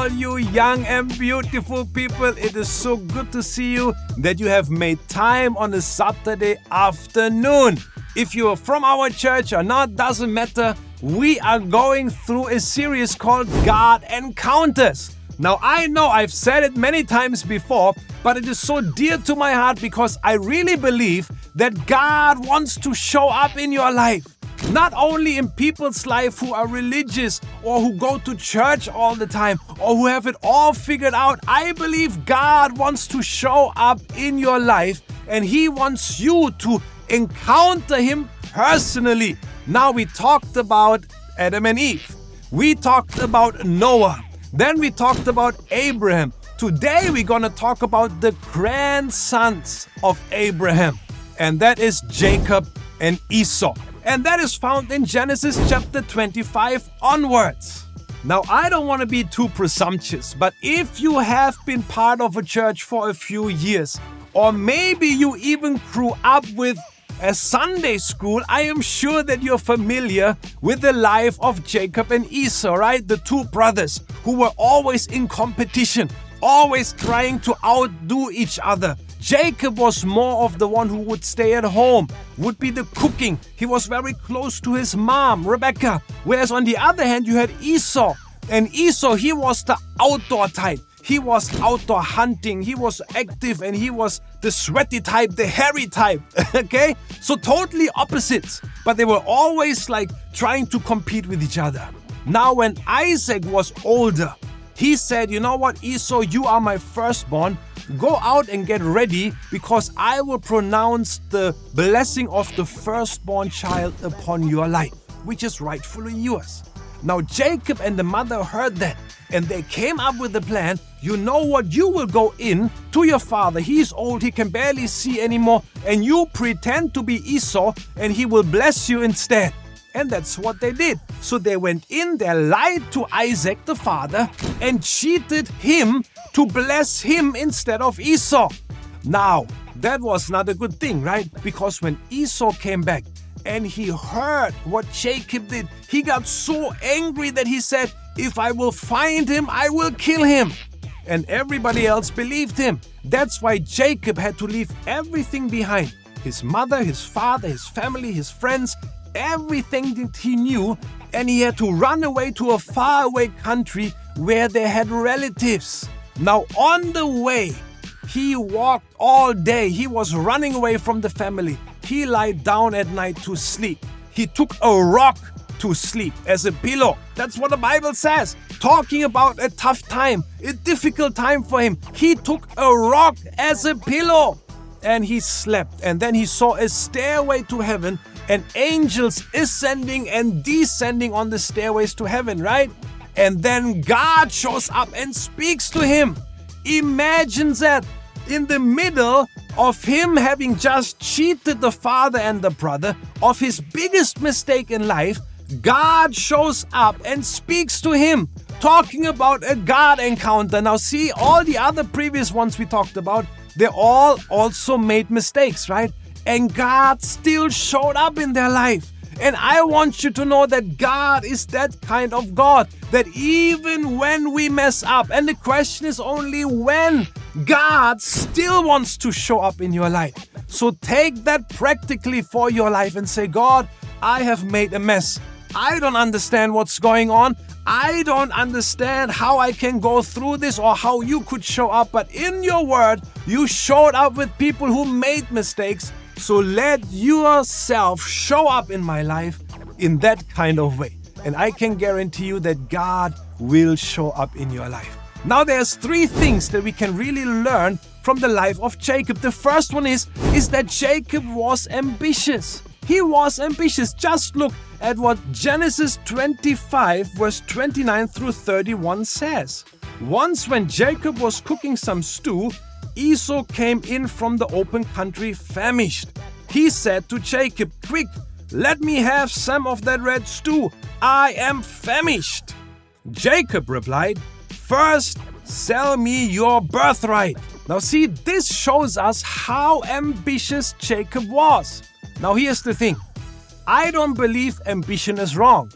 all you young and beautiful people. It is so good to see you that you have made time on a Saturday afternoon. If you are from our church or not, doesn't matter. We are going through a series called God Encounters. Now, I know I've said it many times before, but it is so dear to my heart because I really believe that God wants to show up in your life. Not only in people's life who are religious or who go to church all the time or who have it all figured out. I believe God wants to show up in your life and He wants you to encounter Him personally. Now, we talked about Adam and Eve. We talked about Noah. Then we talked about Abraham. Today we're going to talk about the grandsons of Abraham. And that is Jacob and Esau. And that is found in Genesis chapter 25 onwards. Now, I don't want to be too presumptuous, but if you have been part of a church for a few years, or maybe you even grew up with a Sunday school, I am sure that you're familiar with the life of Jacob and Esau, right? The two brothers who were always in competition, always trying to outdo each other. Jacob was more of the one who would stay at home, would be the cooking. He was very close to his mom, Rebecca. Whereas on the other hand, you had Esau. And Esau, he was the outdoor type. He was outdoor hunting. He was active and he was the sweaty type, the hairy type. Okay? So totally opposites. But they were always like trying to compete with each other. Now, when Isaac was older, he said, you know what, Esau, you are my firstborn. Go out and get ready because I will pronounce the blessing of the firstborn child upon your life, which is rightfully yours. Now Jacob and the mother heard that and they came up with a plan. You know what? You will go in to your father. He's old. He can barely see anymore. And you pretend to be Esau and he will bless you instead. And that's what they did. So they went in, they lied to Isaac, the father, and cheated him to bless him instead of Esau. Now, that was not a good thing, right? Because when Esau came back and he heard what Jacob did, he got so angry that he said, if I will find him, I will kill him. And everybody else believed him. That's why Jacob had to leave everything behind. His mother, his father, his family, his friends, everything that he knew, and he had to run away to a faraway country where they had relatives. Now, on the way, he walked all day. He was running away from the family. He lied down at night to sleep. He took a rock to sleep as a pillow. That's what the Bible says. Talking about a tough time, a difficult time for him. He took a rock as a pillow and he slept. And then he saw a stairway to heaven and angels ascending and descending on the stairways to heaven, right? And then God shows up and speaks to him. Imagine that. In the middle of him having just cheated the father and the brother of his biggest mistake in life, God shows up and speaks to him, talking about a God encounter. Now see, all the other previous ones we talked about, they all also made mistakes, right? And God still showed up in their life. And I want you to know that God is that kind of God, that even when we mess up, and the question is only when, God still wants to show up in your life. So take that practically for your life and say, God, I have made a mess. I don't understand what's going on. I don't understand how I can go through this or how you could show up. But in your word, you showed up with people who made mistakes. So let yourself show up in my life in that kind of way. And I can guarantee you that God will show up in your life. Now there's three things that we can really learn from the life of Jacob. The first one is that Jacob was ambitious. He was ambitious. Just look at what Genesis 25 verse 29 through 31 says. Once when Jacob was cooking some stew, Esau came in from the open country famished. He said to Jacob, quick, let me have some of that red stew. I am famished. Jacob replied, first sell me your birthright. Now see, this shows us how ambitious Jacob was. Now here's the thing. I don't believe ambition is wrong.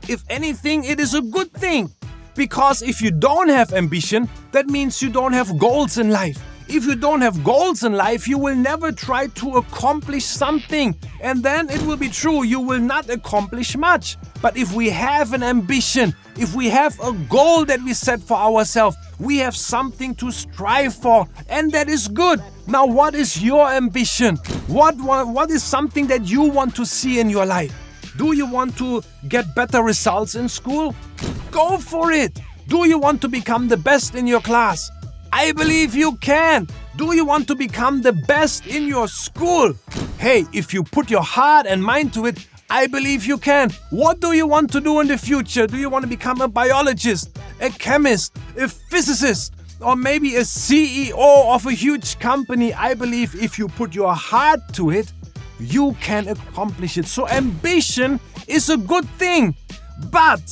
If anything, it is a good thing. Because if you don't have ambition, that means you don't have goals in life. If you don't have goals in life, you will never try to accomplish something. And then it will be true, you will not accomplish much. But if we have an ambition, if we have a goal that we set for ourselves, we have something to strive for. And that is good. Now, what is your ambition? What is something that you want to see in your life? Do you want to get better results in school? Go for it. Do you want to become the best in your class? I believe you can. Do you want to become the best in your school? Hey, if you put your heart and mind to it, I believe you can. What do you want to do in the future? Do you want to become a biologist, a chemist, a physicist, or maybe a CEO of a huge company? I believe if you put your heart to it, you can accomplish it. So ambition is a good thing. But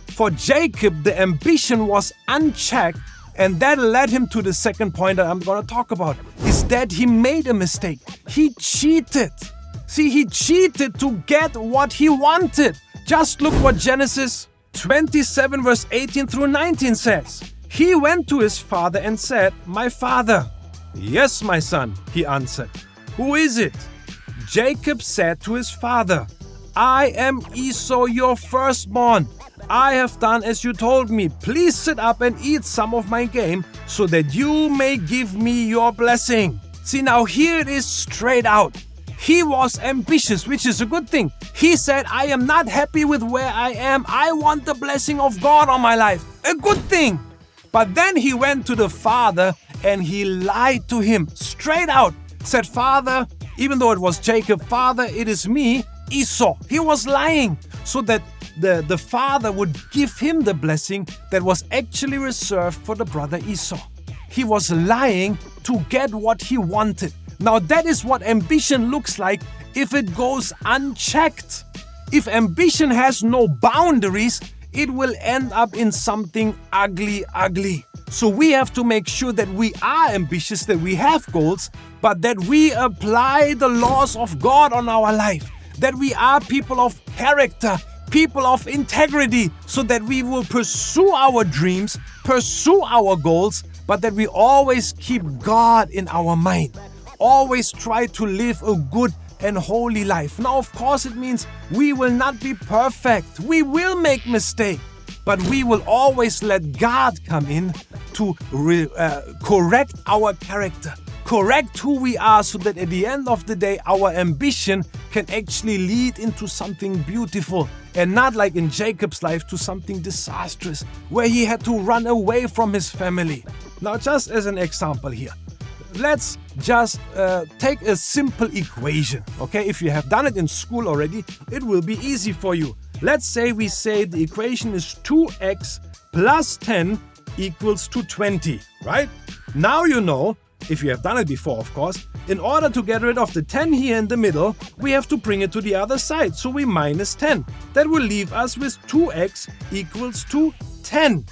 for Jacob, the ambition was unchecked. And that led him to the second point that I'm going to talk about, is that he made a mistake. He cheated. See, he cheated to get what he wanted. Just look what Genesis 27 verse 18 through 19 says. He went to his father and said, "My father." "Yes, my son," he answered. "Who is it?" Jacob said to his father, "I am Esau, your firstborn. I have done as you told me. Please sit up and eat some of my game so that you may give me your blessing." See, now here it is straight out. He was ambitious, which is a good thing. He said, "I am not happy with where I am. I want the blessing of God on my life." A good thing. But then he went to the father and he lied to him straight out. Said, "Father," even though it was Jacob, "Father, it is me, Esau." He was lying so that the father would give him the blessing that was actually reserved for the brother Esau. He was lying to get what he wanted. Now that is what ambition looks like if it goes unchecked. If ambition has no boundaries, it will end up in something ugly. So we have to make sure that we are ambitious, that we have goals, but that we apply the laws of God on our life, that we are people of character, people of integrity, so that we will pursue our dreams, pursue our goals, but that we always keep God in our mind. Always try to live a good and holy life. Now, of course, it means we will not be perfect. We will make mistakes, but we will always let God come in to correct our character, correct who we are, so that at the end of the day, our ambition can actually lead into something beautiful, and not like in Jacob's life to something disastrous, where he had to run away from his family. Now, just as an example here, let's just take a simple equation, okay? If you have done it in school already, it will be easy for you. Let's say we say the equation is 2x plus 10 equals to 20, right? Now you know, if you have done it before, of course, in order to get rid of the 10 here in the middle, we have to bring it to the other side. So we minus 10. That will leave us with 2x equals to 10.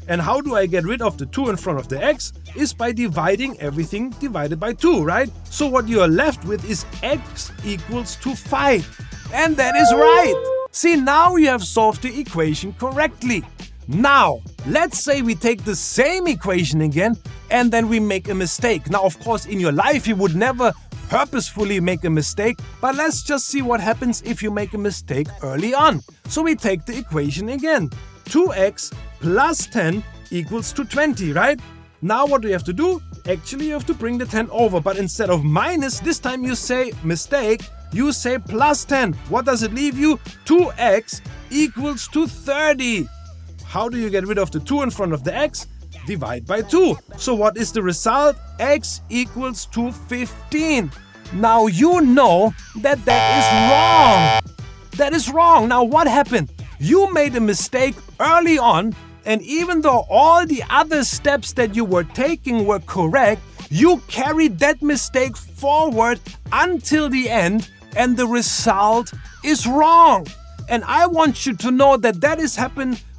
And how do I get rid of the 2 in front of the x? Is by dividing everything divided by 2, right? So what you are left with is x equals to 5. And that is right. See, now you have solved the equation correctly. Now, let's say we take the same equation again and then we make a mistake. Now, of course, in your life, you would never purposefully make a mistake, but let's just see what happens if you make a mistake early on. So we take the equation again. 2x plus 10 equals to 20, right? Now what do you have to do? Actually, you have to bring the 10 over, but instead of minus, this time you say mistake, you say plus 10. What does it leave you? 2x equals to 30. How do you get rid of the 2 in front of the x? Divide by 2. So what is the result? X equals to 15. Now you know that that is wrong. That is wrong. Now what happened? You made a mistake early on, and even though all the other steps that you were taking were correct, you carried that mistake forward until the end, and the result is wrong. And I want you to know that that is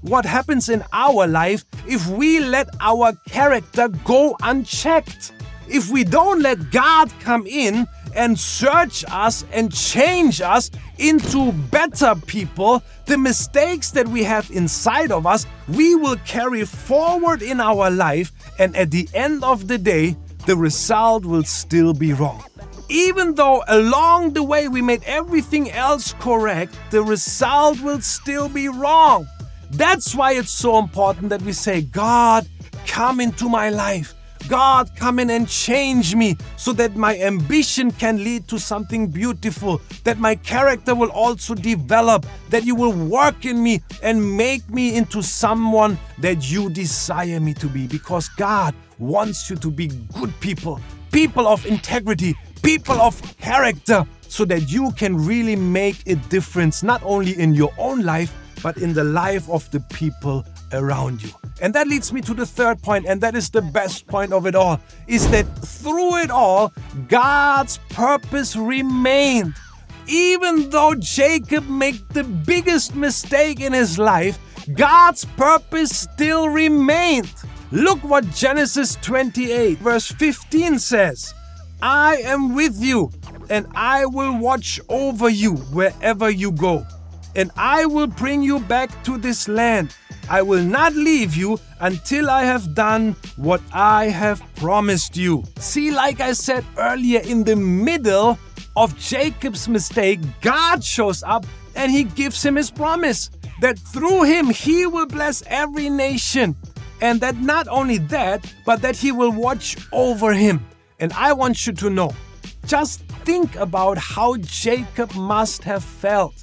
what happens in our life if we let our character go unchecked. If we don't let God come in and search us and change us into better people, the mistakes that we have inside of us, we will carry forward in our life, and at the end of the day, the result will still be wrong. Even though along the way we made everything else correct, the result will still be wrong. That's why it's so important that we say, God, come into my life. God, come in and change me so that my ambition can lead to something beautiful, that my character will also develop, that you will work in me and make me into someone that you desire me to be. Because God wants you to be good people, people of integrity, people of character, so that you can really make a difference, not only in your own life, but in the life of the people around you. And that leads me to the third point, and that is the best point of it all, is that through it all, God's purpose remained. Even though Jacob made the biggest mistake in his life, God's purpose still remained. Look what Genesis 28 verse 15 says. I am with you, and I will watch over you wherever you go, and I will bring you back to this land. I will not leave you until I have done what I have promised you. See, like I said earlier, in the middle of Jacob's mistake, God shows up and he gives him his promise that through him he will bless every nation. And that not only that, but that he will watch over him. And I want you to know, just think about how Jacob must have felt.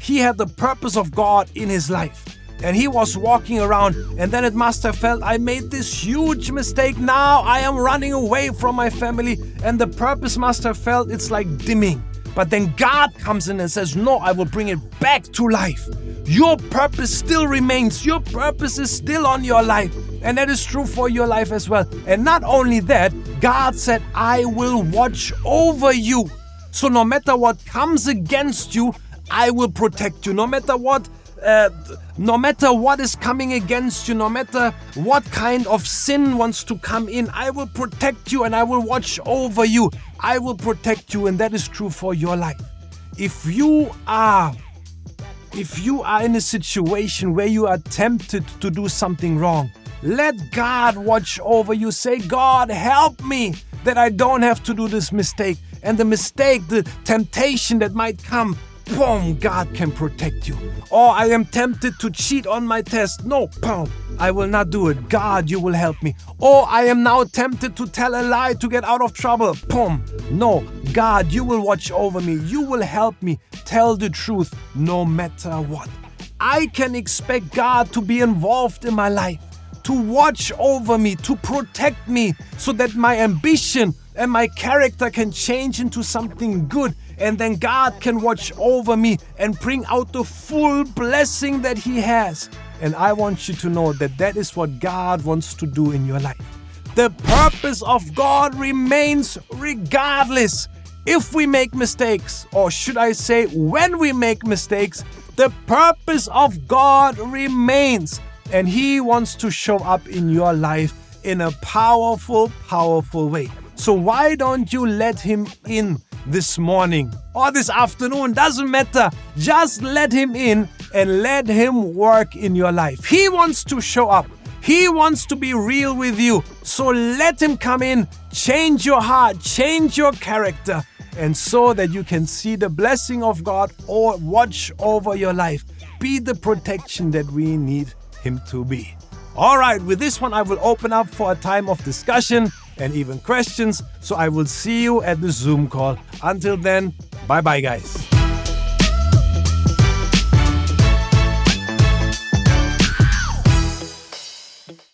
He had the purpose of God in his life. And he was walking around, and then it must have felt, I made this huge mistake. Now I am running away from my family. And the purpose must have felt it's like dimming. But then God comes in and says, no, I will bring it back to life. Your purpose still remains. Your purpose is still on your life. And that is true for your life as well. And not only that, God said, I will watch over you. So no matter what comes against you, I will protect you. No matter what is coming against you, no matter what kind of sin wants to come in, I will protect you and I will watch over you. I will protect you, and that is true for your life. If you are in a situation where you are tempted to do something wrong, let God watch over you. Say, God, help me that I don't have to do this mistake. And the mistake, the temptation that might come, boom, God can protect you. Or I am tempted to cheat on my test. No, boom, I will not do it. God, you will help me. Or I am now tempted to tell a lie to get out of trouble. Boom, no, God, you will watch over me. You will help me tell the truth no matter what. I can expect God to be involved in my life, to watch over me, to protect me, so that my ambition and my character can change into something good. And then God can watch over me and bring out the full blessing that He has. And I want you to know that that is what God wants to do in your life. The purpose of God remains regardless. If we make mistakes, or should I say when we make mistakes, the purpose of God remains. And He wants to show up in your life in a powerful, powerful way. So why don't you let Him in this morning or this afternoon? Doesn't matter. Just let Him in and let Him work in your life. He wants to show up. He wants to be real with you. So let Him come in, change your heart, change your character, and so that you can see the blessing of God or watch over your life. Be the protection that we need Him to be. All right, with this one, I will open up for a time of discussion and even questions. So I will see you at the Zoom call. Until then, bye-bye, guys.